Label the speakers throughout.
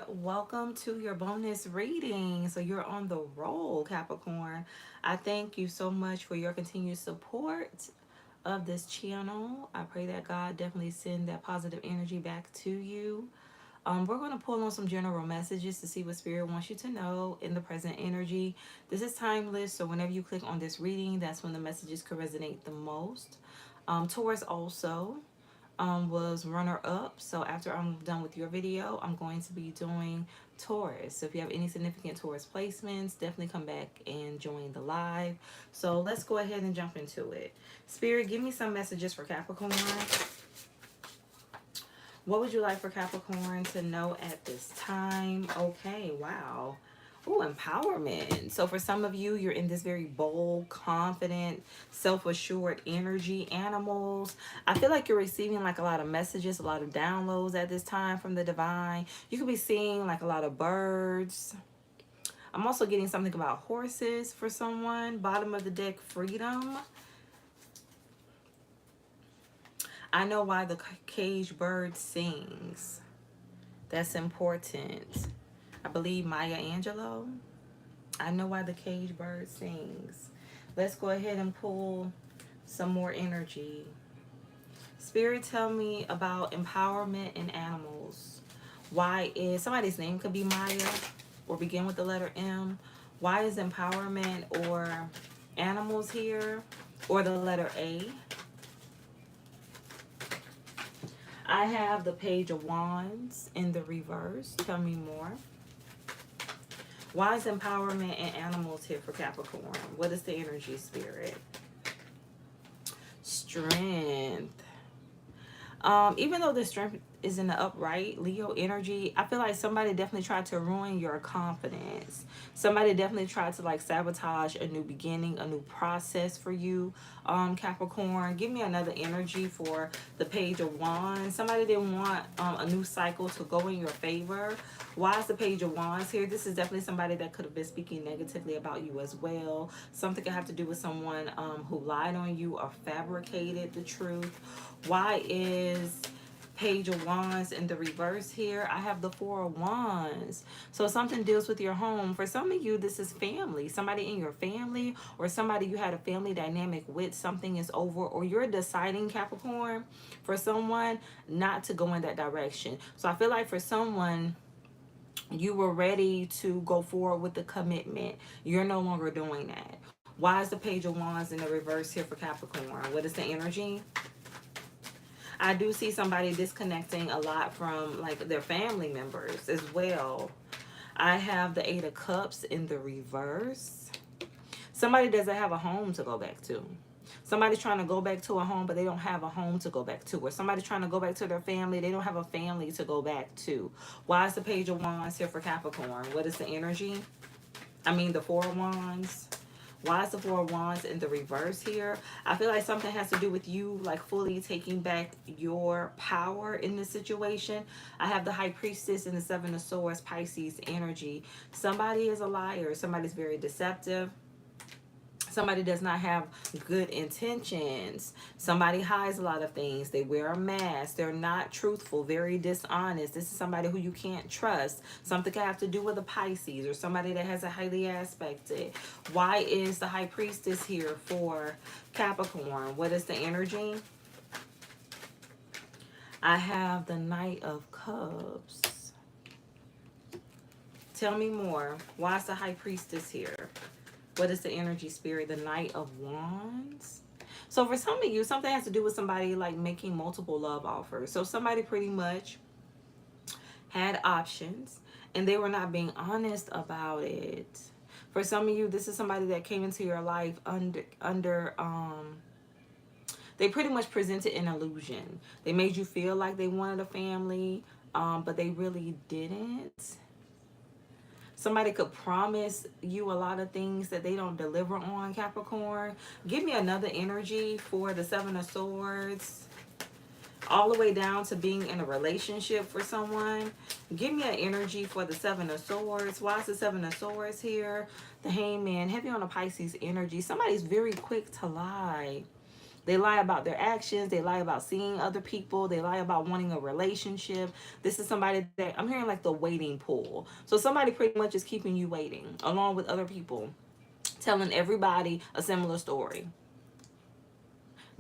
Speaker 1: Welcome to your bonus reading. So you're on the roll, Capricorn. I thank you so much for your continued support of this channel. I pray that God definitely send that positive energy back to you. We're going to pull on some general messages to see what Spirit wants you to know in the present energy. This is timeless, so whenever you click on this reading, that's when the messages could resonate the most. Taurus also was runner up. So after I'm done with your video, I'm going to be doing Taurus. So if you have any significant Taurus placements, definitely come back and join the live. So let's go ahead and jump into it. Spirit, give me some messages for Capricorn. What would you like for Capricorn to know at this time? Okay, wow. Oh, empowerment. So for some of you, you're in this very bold, confident, self-assured energy. Animals. I feel like you're receiving like a lot of messages, a lot of downloads at this time from the divine. You could be seeing like a lot of birds. I'm also getting something about horses for someone. Bottom of the deck, freedom. I know why the cage bird sings. That's important. I believe Maya Angelou. I know why the cage bird sings. Let's go ahead and pull some more energy. Spirit, tell me about empowerment in animals. Why is somebody's name could be Maya or begin with the letter M? Why is empowerment or animals here or the letter A? I have the Page of Wands in the reverse. Tell me more. Why is empowerment and animals here for Capricorn? What is the energy, Spirit? Strength. Even though the strength is in the upright Leo energy, I feel like somebody definitely tried to ruin your confidence. Somebody definitely tried to like sabotage a new beginning, a new process for you, Capricorn. Give me another energy for the Page of Wands. Somebody didn't want a new cycle to go in your favor. Why is the Page of Wands here? This is definitely somebody that could have been speaking negatively about you as well. Something could have to do with someone who lied on you or fabricated the truth. Why is Page of Wands in the reverse here? I have the Four of Wands. So something deals with your home. For some of you, this is family. Somebody in your family or somebody you had a family dynamic with. Something is over, or you're deciding, Capricorn, for someone not to go in that direction. So I feel like for someone, you were ready to go forward with the commitment. You're no longer doing that. Why is the Page of Wands in the reverse here for Capricorn? What is the energy? I do see somebody disconnecting a lot from like their family members as well. I have the Eight of Cups in the reverse. Somebody doesn't have a home to go back to. Somebody's trying to go back to a home, but they don't have a home to go back to. Or somebody's trying to go back to their family. They don't have a family to go back to. Why is the Page of Wands here for Capricorn? What is the energy? I mean, the Four of Wands. Why is the Four of Wands in the reverse here? I feel like something has to do with you like fully taking back your power in this situation. I have the High Priestess and the Seven of Swords, Pisces energy. Somebody is a liar. Somebody's very deceptive. Somebody does not have good intentions. Somebody hides a lot of things. They wear a mask. They're not truthful, very dishonest. This is somebody who you can't trust. Something could have to do with a Pisces or somebody that has a highly aspected. Why is the High Priestess here for Capricorn? What is the energy? I have the Knight of Cups. Tell me more. Why is the High Priestess here? What is the energy, Spirit? The Knight of Wands. So for some of you, something has to do with somebody like making multiple love offers. So somebody pretty much had options and they were not being honest about it. For some of you, this is somebody that came into your life under they pretty much presented an illusion. They made you feel like they wanted a family, but they really didn't. Somebody could promise you a lot of things that they don't deliver on, Capricorn. Give me another energy for the Seven of Swords. All the way down to being in a relationship for someone. Give me an energy for the Seven of Swords. Why is the Seven of Swords here? The Hangman, heavy on a Pisces energy. Somebody's very quick to lie. They lie about their actions. They lie about seeing other people. They lie about wanting a relationship. This is somebody that I'm hearing like the waiting pool. So somebody pretty much is keeping you waiting along with other people, telling everybody a similar story.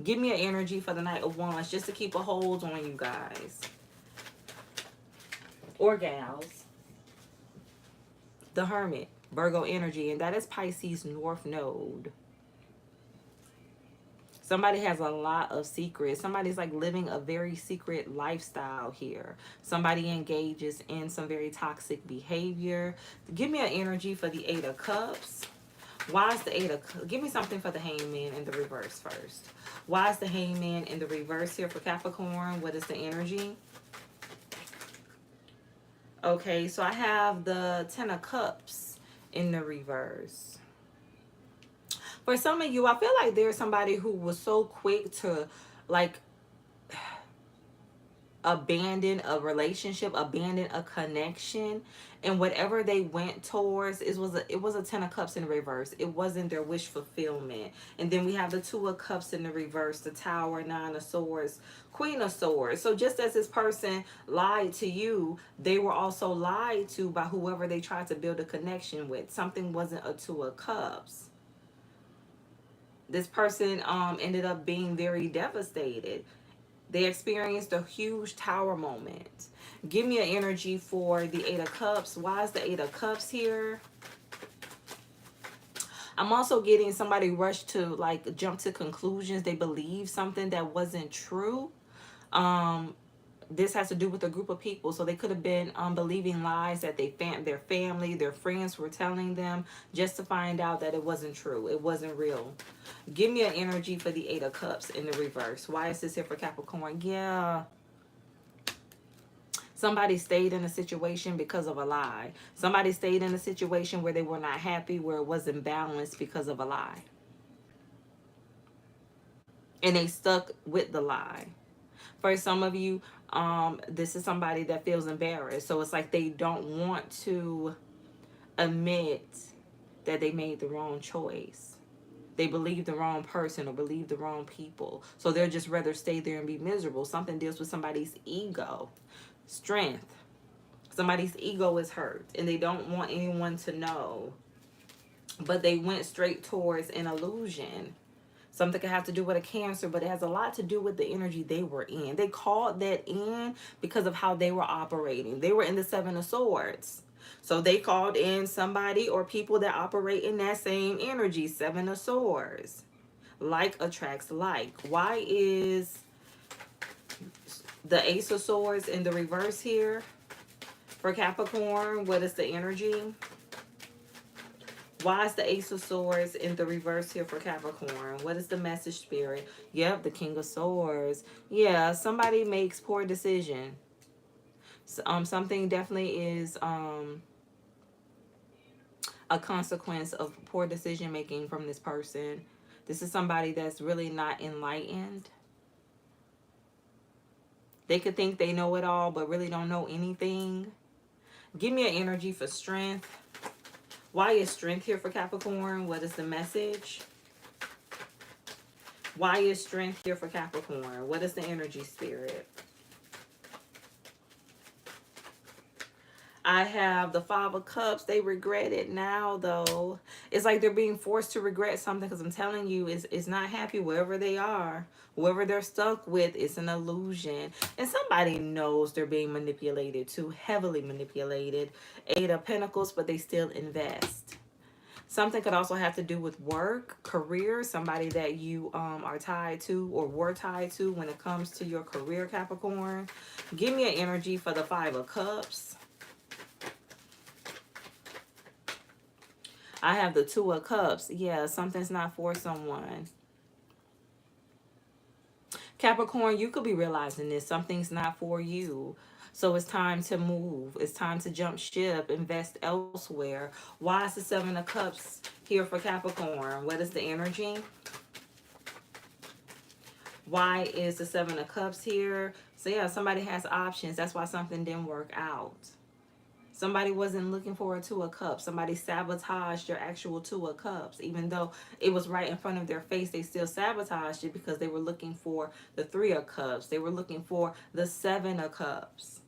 Speaker 1: Give me an energy for the Knight of Wands just to keep a hold on you guys. Or gals. The Hermit, Virgo energy, and that is Pisces North Node. Somebody has a lot of secrets. Somebody's like living a very secret lifestyle here. Somebody engages in some very toxic behavior. Give me an energy for the Eight of Cups. Why is the Eight of Cups? Give me something for the Hangman in the reverse first. Why is the Hangman in the reverse here for Capricorn? What is the energy? Okay, so I have the Ten of Cups in the reverse. For some of you, I feel like there's somebody who was so quick to like abandon a relationship, abandon a connection, and whatever they went towards, it was a Ten of Cups in reverse. It wasn't their wish fulfillment. And then we have the Two of Cups in the reverse, the Tower, Nine of Swords, Queen of Swords. So just as this person lied to you, they were also lied to by whoever they tried to build a connection with. Something wasn't a Two of Cups. This person ended up being very devastated. They experienced a huge tower moment. Give me an energy for the Eight of Cups. Why is the Eight of Cups here? I'm also getting somebody rushed to like jump to conclusions. They believe something that wasn't true. This has to do with a group of people. So they could have been believing lies that their family, their friends were telling them just to find out that it wasn't true. It wasn't real. Give me an energy for the Eight of Cups in the reverse. Why is this here for Capricorn? Yeah. Somebody stayed in a situation because of a lie. Somebody stayed in a situation where they were not happy, where it wasn't balanced because of a lie. And they stuck with the lie. For some of you, this is somebody that feels embarrassed. So it's like they don't want to admit that they made the wrong choice. They believe the wrong person or believe the wrong people. So they'll just rather stay there and be miserable. Something deals with somebody's ego. Strength. Somebody's ego is hurt and they don't want anyone to know. But they went straight towards an illusion. Something could have to do with a Cancer, but it has a lot to do with the energy they were in. They called that in because of how they were operating. They were in the Seven of Swords. So they called in somebody or people that operate in that same energy. Seven of Swords. Like attracts like. Why is the Ace of Swords in the reverse here for Capricorn? What is the energy? Why is the Ace of Swords in the reverse here for Capricorn? What is the message, Spirit? Yep, the King of Swords. Yeah, somebody makes poor decision. Something definitely is a consequence of poor decision making from this person. This is somebody that's really not enlightened. They could think they know it all, but really don't know anything. Give me an energy for strength. Why is strength here for Capricorn? What is the message? Why is strength here for Capricorn? What is the energy, Spirit? I have the Five of Cups. They regret it now, though. It's like they're being forced to regret something because I'm telling you, it's not happy wherever they are. Whoever they're stuck with, it's an illusion. And somebody knows they're being manipulated too, heavily manipulated. Eight of Pentacles, but they still invest. Something could also have to do with work, career, somebody that you are tied to or were tied to when it comes to your career, Capricorn. Give me an energy for the Five of Cups. I have the Two of Cups. Yeah, something's not for someone. Capricorn, you could be realizing this. Something's not for you. So it's time to move. It's time to jump ship, invest elsewhere. Why is the Seven of Cups here for Capricorn? What is the energy? Why is the Seven of Cups here? So yeah, somebody has options. That's why something didn't work out. Somebody wasn't looking for a Two of Cups. Somebody sabotaged your actual Two of Cups. Even though it was right in front of their face, they still sabotaged it because they were looking for the Three of Cups. They were looking for the Seven of Cups.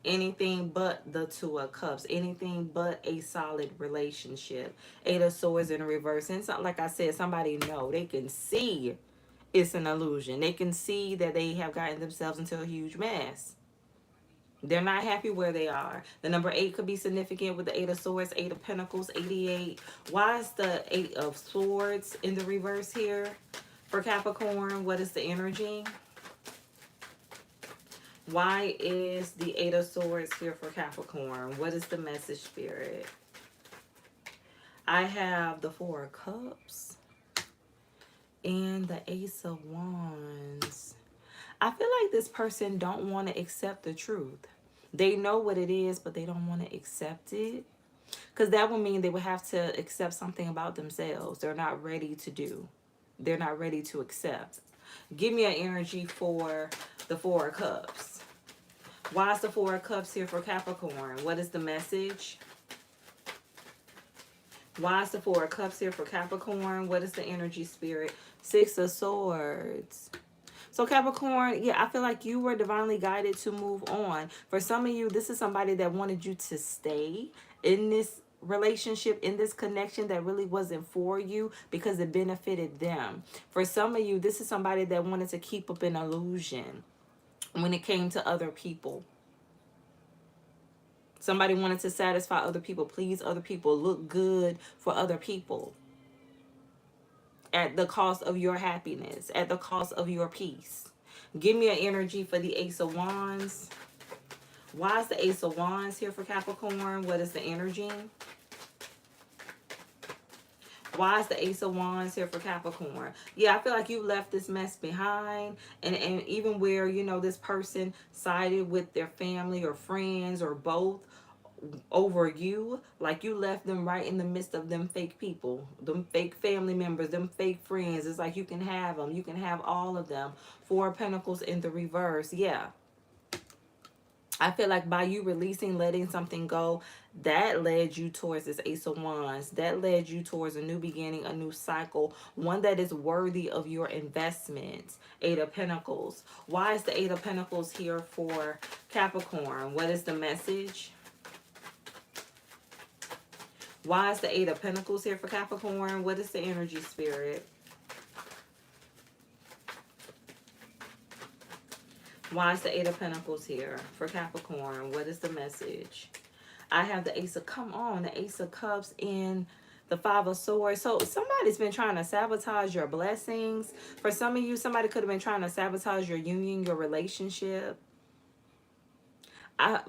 Speaker 1: Anything but the Two of Cups. Anything but a solid relationship. Eight of Swords in reverse. And it's not like I said, somebody know. They can see it's an illusion. They can see that they have gotten themselves into a huge mess. They're not happy where they are. The number 8 could be significant with the 8 of Swords, 8 of Pentacles, 88. Why is the 8 of Swords in the reverse here for Capricorn? What is the energy? Why is the 8 of Swords here for Capricorn? What is the message, Spirit? I have the 4 of Cups and the Ace of Wands. I feel like this person don't want to accept the truth. They know what it is, but they don't want to accept it. Because that would mean they would have to accept something about themselves. They're not ready to do. They're not ready to accept. Give me an energy for the 4 of Cups. Why is the 4 of Cups here for Capricorn? What is the message? Why is the 4 of Cups here for Capricorn? What is the energy, Spirit? 6 of Swords. So Capricorn, yeah, I feel like you were divinely guided to move on. For some of you, this is somebody that wanted you to stay in this relationship, in this connection that really wasn't for you because it benefited them. For some of you, this is somebody that wanted to keep up an illusion when it came to other people. Somebody wanted to satisfy other people, please other people, look good for other people. At the cost of your happiness, at the cost of your peace. Give me an energy for the Ace of Wands. Why is the Ace of Wands here for Capricorn? What is the energy? Why is the Ace of Wands here for Capricorn? Yeah, I feel like you left this mess behind. And even where, you know, this person sided with their family or friends or both over you, like you left them right in the midst of them fake people, them fake family members, them fake friends. It's like you can have them, you can have all of them. 4 of Pentacles in the reverse. Yeah, I feel like by you releasing, letting something go, that led you towards this Ace of Wands. That led you towards a new beginning, a new cycle, one that is worthy of your investment. 8 of Pentacles. Why is the 8 of Pentacles here for Capricorn? What is the message? Why is the 8 of Pentacles here for Capricorn? What is the energy, Spirit? Why is the 8 of Pentacles here for Capricorn? What is the message? I have the Ace of, come on, the Ace of Cups in the 5 of Swords. So somebody's been trying to sabotage your blessings. For some of you, somebody could have been trying to sabotage your union, your relationship.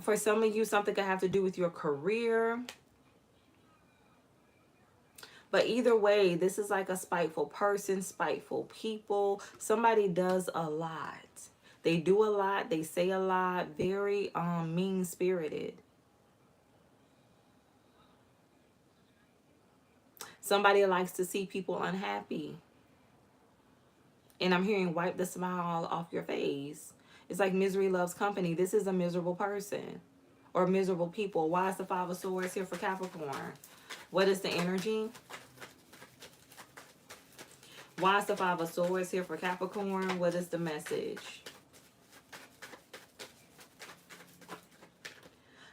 Speaker 1: For some of you, something could have to do with your career. But either way, this is like a spiteful person, spiteful people. Somebody does a lot. They do a lot. They say a lot. Very mean-spirited. Somebody likes to see people unhappy. And I'm hearing wipe the smile off your face. It's like misery loves company. This is a miserable person or miserable people. Why is the 5 of Swords here for Capricorn? What is the energy? Why is the 5 of Swords here for Capricorn? What is the message?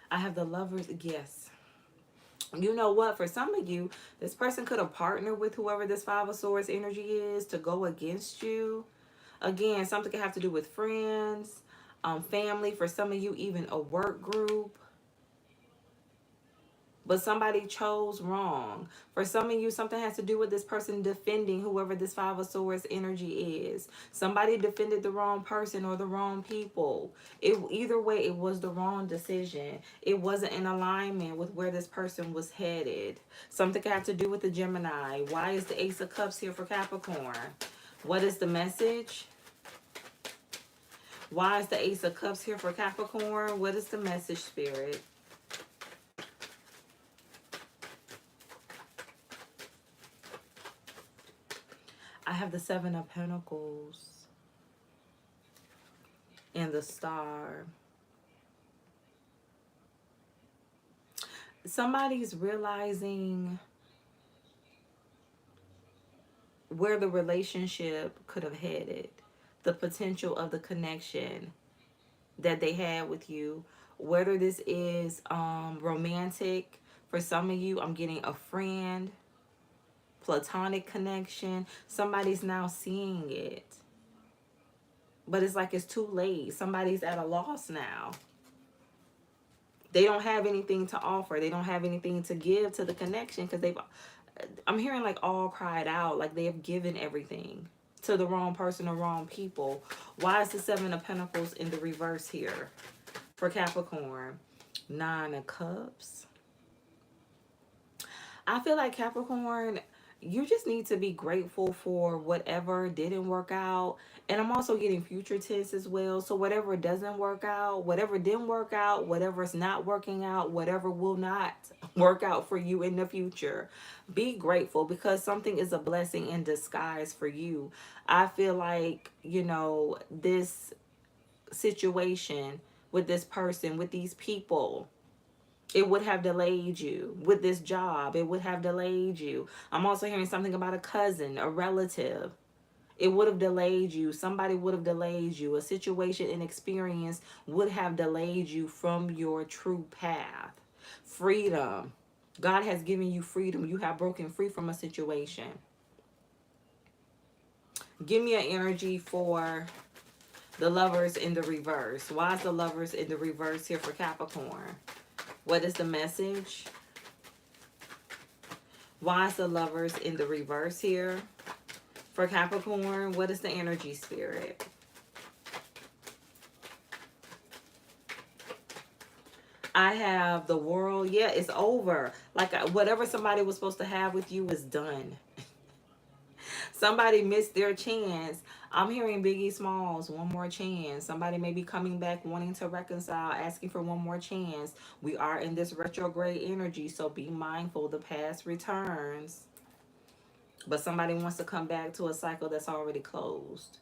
Speaker 1: I have the Lovers. Yes. You know what? For some of you, this person could have partnered with whoever this 5 of Swords energy is to go against you. Again, something could have to do with friends, family. For some of you, even a work group. But somebody chose wrong. For some of you, something has to do with this person defending whoever this 5 of Swords energy is. Somebody defended the wrong person or the wrong people. Either way, it was the wrong decision. It wasn't in alignment with where this person was headed. Something could have to do with the Gemini. Why is the Ace of Cups here for Capricorn? What is the message? Why is the Ace of Cups here for Capricorn? What is the message, Spirit? I have the 7 of Pentacles and the Star. somebody's realizing where the relationship could have headed, the potential of the connection that they had with you, whether this is romantic. For some of you, I'm getting a friend, platonic connection. Somebody's now seeing it, but it's like it's too late. Somebody's at a loss now. They don't have anything to offer. They don't have anything to give to the connection because I'm hearing like all cried out, like they have given everything to the wrong person or wrong people. Why is the Seven of Pentacles in the reverse here for Capricorn? Nine of Cups. I feel like Capricorn, you just need to be grateful for whatever didn't work out. And I'm also getting future tense as well. So whatever doesn't work out, whatever didn't work out, whatever's not working out, whatever will not work out for you in the future, be grateful because something is a blessing in disguise for you. I feel like, this situation with this person, with these people, it would have delayed you. With this job, it would have delayed you. I'm also hearing something about a cousin, a relative. It would have delayed you. Somebody would have delayed you. A situation and experience would have delayed you from your true path. Freedom. God has given you freedom. You have broken free from a situation. Give me an energy for the Lovers in the reverse. Why is the Lovers in the reverse here for Capricorn? What is the message? Why is the Lovers in the reverse here for Capricorn? What is the energy, Spirit? I have the World. Yeah, it's over. Like whatever somebody was supposed to have with you is done. Somebody missed their chance. I'm hearing Biggie Smalls, one more chance. Somebody may be coming back wanting to reconcile, asking for one more chance. We are in this retrograde energy, so be mindful. The past returns. But somebody wants to come back to a cycle that's already closed.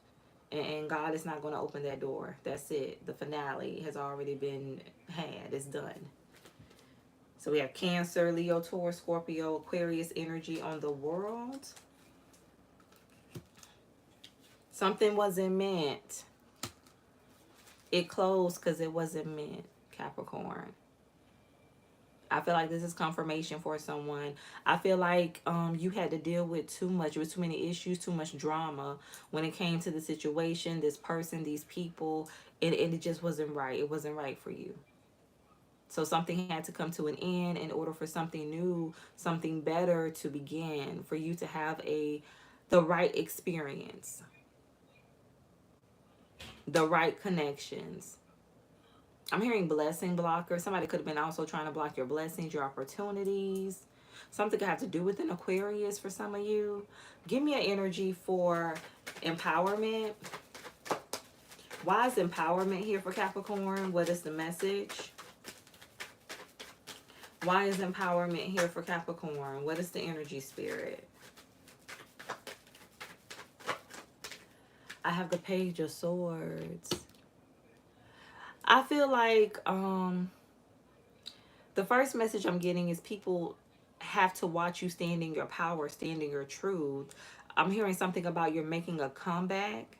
Speaker 1: And God is not going to open that door. That's it. The finale has already been had. It's done. So we have Cancer, Leo, Taurus, Scorpio, Aquarius energy on the World. Something wasn't meant. It closed because it wasn't meant, Capricorn. I feel like this is confirmation for someone. I feel like you had to deal with too much. There was too many issues, too much drama when it came to the situation, this person, these people. And it just wasn't right. It wasn't right for you. So something had to come to an end in order for something new, something better to begin, for you to have the right experience, the right connections. I'm hearing blessing blocker. Somebody could have been also trying to block your blessings, your opportunities. Something could have to do with an Aquarius for some of you. Give me an energy for empowerment. Why is empowerment here for Capricorn? What is the message? Why is empowerment here for Capricorn? What is the energy, Spirit? I have the Page of Swords. I feel like the first message I'm getting is people have to watch you stand in your power, stand in your truth. I'm hearing something about you're making a comeback.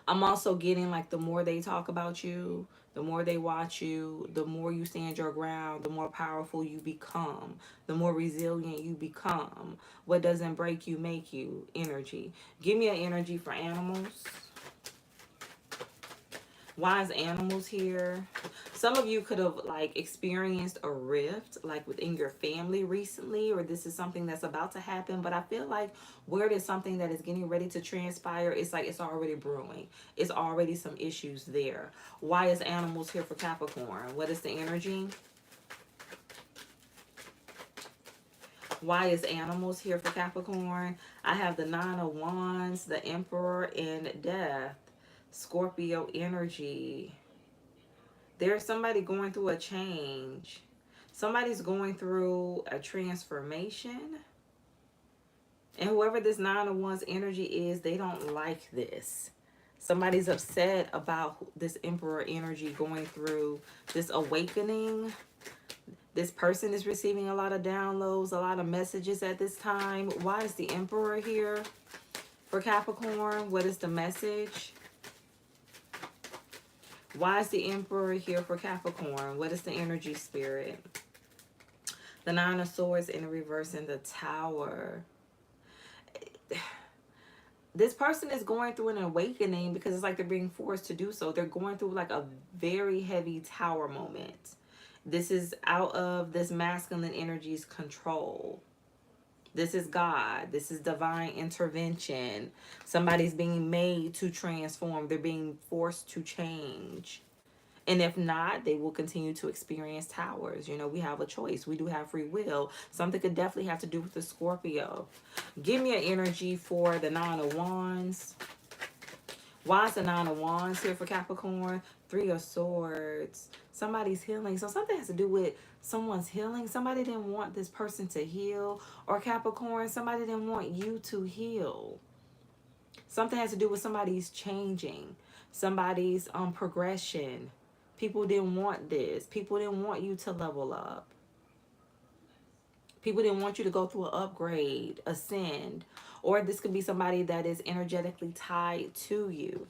Speaker 1: I'm also getting like the more they talk about you, the more they watch you, the more you stand your ground, the more powerful you become, the more resilient you become. What doesn't break you, make you energy. Give me an energy for animals. Why is animals here? Some of you could have like experienced a rift like within your family recently, or this is something that's about to happen. But I feel like where there's something that is getting ready to transpire, it's like it's already brewing. It's already some issues there. Why is animals here for Capricorn? What is the energy? Why is animals here for Capricorn? I have the Nine of Wands, the Emperor, and Death. Scorpio energy. There's somebody going through a change. Somebody's going through a transformation. And whoever this Nine of Wands energy is, they don't like this. Somebody's upset about this Emperor energy going through this awakening, This person is receiving a lot of downloads, a lot of messages at this time. Why is the Emperor here for Capricorn? What is the message? Why is the Emperor here for Capricorn? What is the energy, Spirit? The Nine of Swords in the reverse in the Tower. This person is going through an awakening because it's like they're being forced to do so. They're going through like a very heavy tower moment. This is out of this masculine energy's control. This is God. This is divine intervention. Somebody's being made to transform. They're being forced to change. And if not, they will continue to experience towers. You know, we have a choice. We do have free will. Something could definitely have to do with the Scorpio. Give me an energy for the Nine of Wands. Why is the Nine of Wands here for Capricorn? Three of Swords. Somebody's healing. So something has to do with someone's healing. Somebody didn't want this person to heal. Or Capricorn, somebody didn't want you to heal. Something has to do with somebody's changing. Somebody's progression. People didn't want this. People didn't want you to level up. People didn't want you to go through an upgrade, ascend. Or this could be somebody that is energetically tied to you.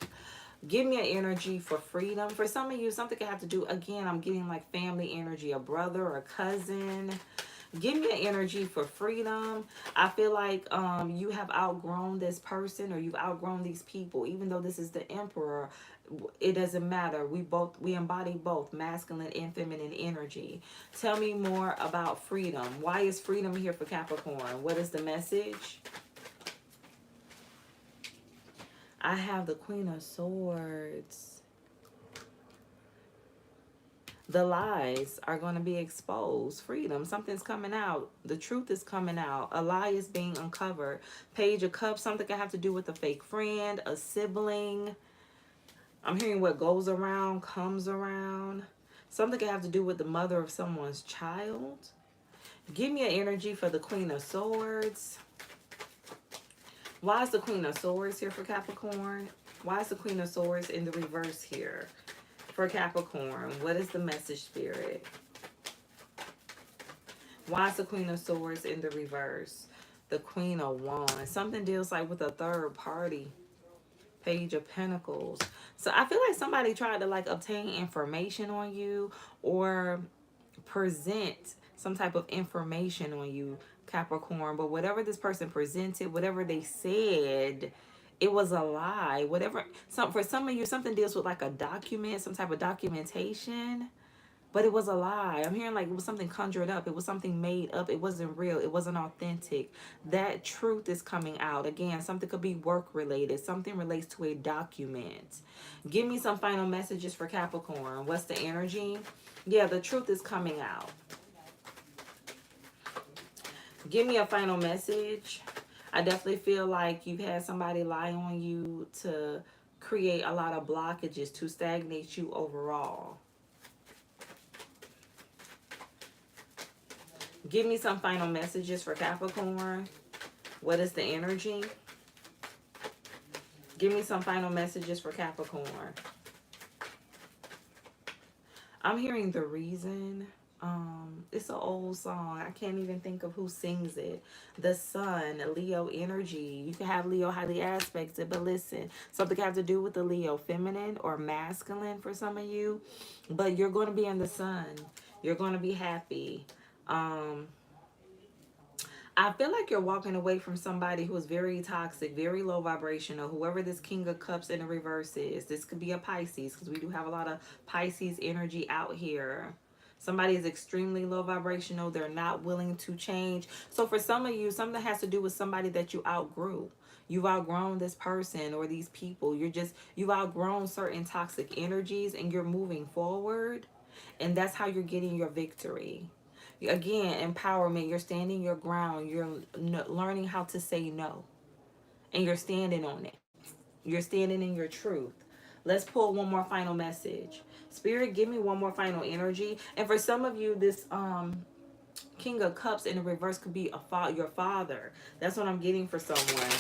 Speaker 1: Give me an energy for freedom. For some of you, something could have to do, again, I'm getting like family energy, a brother or a cousin. Give me an energy for freedom. I feel like you have outgrown this person or you've outgrown these people. Even though this is the Emperor, it doesn't matter. We embody both masculine and feminine energy. Tell me more about freedom. Why is freedom here for Capricorn? What is the message? I have the Queen of Swords. The lies are going to be exposed. Freedom. Something's coming out. The truth is coming out. A lie is being uncovered. Page of Cups. Something can have to do with a fake friend, a sibling. I'm hearing what goes around comes around. Something can have to do with the mother of someone's child. Give me an energy for the Queen of Swords. Why is the Queen of Swords here for Capricorn? Why is the Queen of Swords in the reverse here for Capricorn? What is the message, Spirit? Why is the Queen of Swords in the reverse? The Queen of Wands. Something deals like with a third party. Page of Pentacles. So I feel like somebody tried to like obtain information on you or present some type of information on you, Capricorn. But whatever this person presented, whatever they said, it was a lie. Whatever. For some of you, something deals with like a document, some type of documentation. But it was a lie. I'm hearing like it was something conjured up. It was something made up. It wasn't real. It wasn't authentic. That truth is coming out. Again, something could be work related. Something relates to a document. Give me some final messages for Capricorn. What's the energy? Yeah, the truth is coming out. Give me a final message. I definitely feel like you've had somebody lie on you to create a lot of blockages, to stagnate you overall. Give me some final messages for Capricorn. What is the energy? Give me some final messages for Capricorn. I'm hearing The Reason. It's an old song. I can't even think of who sings it. The Sun, Leo energy. You can have Leo highly aspected, but listen, something have to do with the Leo feminine or masculine for some of you. But you're going to be in the sun. You're going to be happy. I feel like you're walking away from somebody who is very toxic, very low vibrational, whoever this King of Cups in the reverse is. This could be a Pisces because we do have a lot of Pisces energy out here. Somebody is extremely low vibrational. They're not willing to change. So for some of you, something has to do with somebody that you outgrew. You've outgrown this person or these people. You've outgrown certain toxic energies and you're moving forward. And that's how you're getting your victory. Again, empowerment. You're standing your ground. You're learning how to say no. And you're standing on it. You're standing in your truth. Let's pull one more final message. Spirit, give me one more final energy. And for some of you, this King of Cups in the reverse could be your father. That's what I'm getting for someone.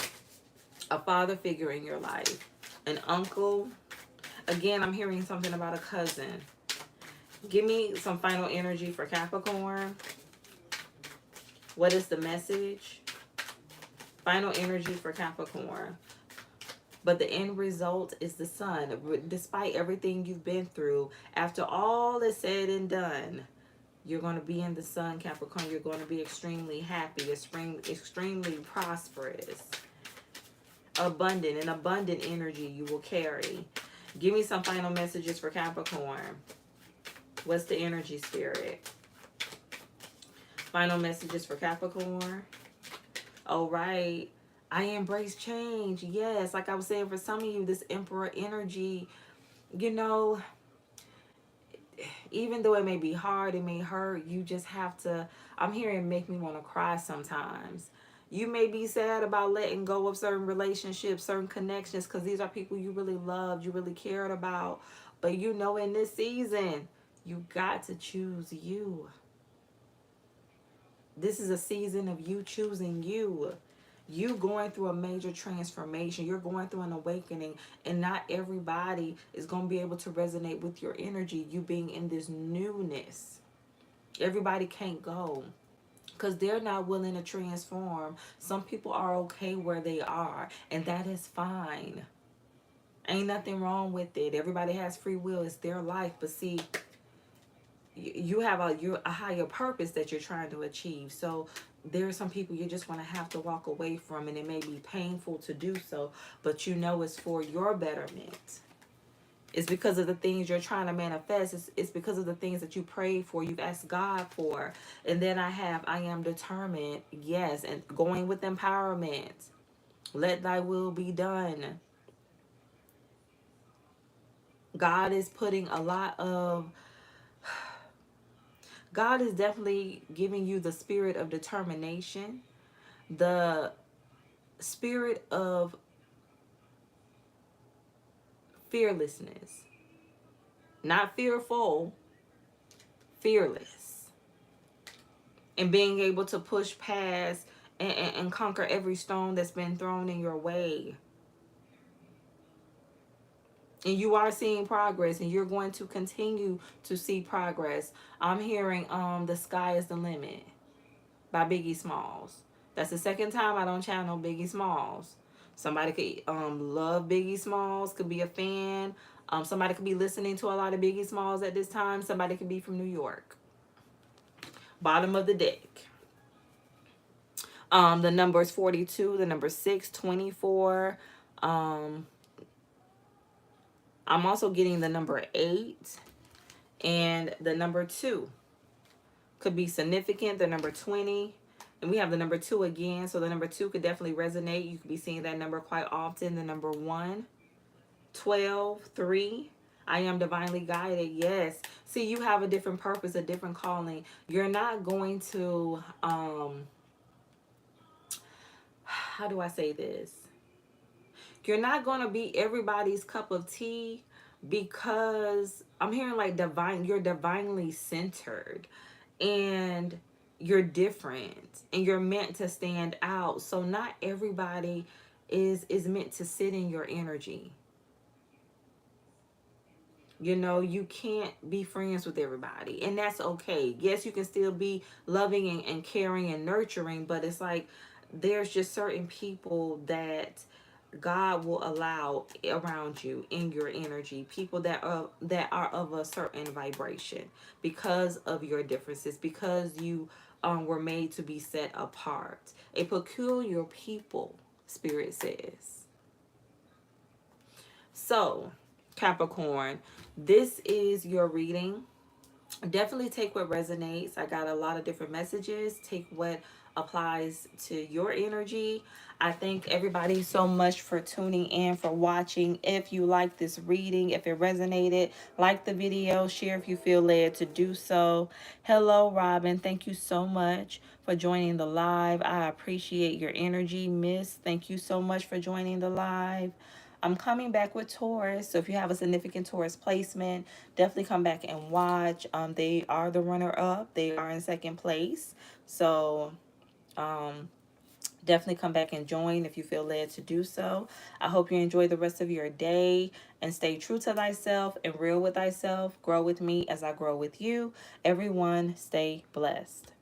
Speaker 1: A father figure in your life. An uncle. Again, I'm hearing something about a cousin. Give me some final energy for Capricorn. What is the message? Final energy for Capricorn. But the end result is the sun. Despite everything you've been through, after all is said and done, you're going to be in the sun, Capricorn. You're going to be extremely happy, extremely prosperous, abundant, and abundant energy you will carry. Give me some final messages for Capricorn. What's the energy, Spirit? Final messages for Capricorn. All right. I embrace change. Yes, like I was saying, for some of you, this Emperor energy, you know, even though it may be hard, it may hurt, you just have to, I'm hearing it make me want to cry sometimes. You may be sad about letting go of certain relationships, certain connections, because these are people you really loved, you really cared about. But you know, in this season, you got to choose you. This is a season of you choosing you. You going through a major transformation. You're going through an awakening, and not everybody is going to be able to resonate with your energy. You being in this newness. Everybody can't go because they're not willing to transform. Some people are okay where they are, and that is fine. Ain't nothing wrong with it. Everybody has free will. It's their life. But see, you have a higher purpose that you're trying to achieve. So there are some people you just want to have to walk away from, and it may be painful to do so, but you know it's for your betterment. It's because of the things you're trying to manifest. It's because of the things that you prayed for, you've asked God for. And then I am determined. Yes, and going with empowerment. Let thy will be done. God is putting a lot of God is definitely giving you the spirit of determination, the spirit of fearlessness. Not fearful, fearless. And being able to push past and conquer every stone that's been thrown in your way. And you are seeing progress, and you're going to continue to see progress. I'm hearing The Sky is the Limit by Biggie Smalls. That's the second time I don't channel Biggie Smalls. Somebody could love Biggie Smalls, could be a fan. Somebody could be listening to a lot of Biggie Smalls at this time. Somebody could be from New York. Bottom of the deck. The number is 42, the number 6, 24. I'm also getting the number 8 and the number 2. Could be significant, the number 20. And we have the number 2 again. So the number 2 could definitely resonate. You could be seeing that number quite often. The number 1, 12, 3. I am divinely guided. Yes. See, you have a different purpose, a different calling. You're not going to, how do I say this? You're not going to be everybody's cup of tea, because I'm hearing like you're divinely centered, and you're different, and you're meant to stand out. So not everybody is meant to sit in your energy. You know, you can't be friends with everybody, and that's okay. Yes, you can still be loving and caring and nurturing, but it's like there's just certain people that God will allow around you in your energy, people that are of a certain vibration, because of your differences, because you were made to be set apart. A peculiar people, Spirit says. So, Capricorn, this is your reading. Definitely take what resonates. I got a lot of different messages. Take what applies to your energy. I thank everybody so much for tuning in, for watching. If you like this reading, if it resonated, like the video, share if you feel led to do so. Hello, Robin. Thank you so much for joining the live. I appreciate your energy, Miss. Thank you so much for joining the live. I'm coming back with Taurus, so if you have a significant Taurus placement, definitely come back and watch. They are the runner-up. They are in second place. So, Definitely come back and join if you feel led to do so. I hope you enjoy the rest of your day and stay true to thyself and real with thyself. Grow with me as I grow with you. Everyone, stay blessed.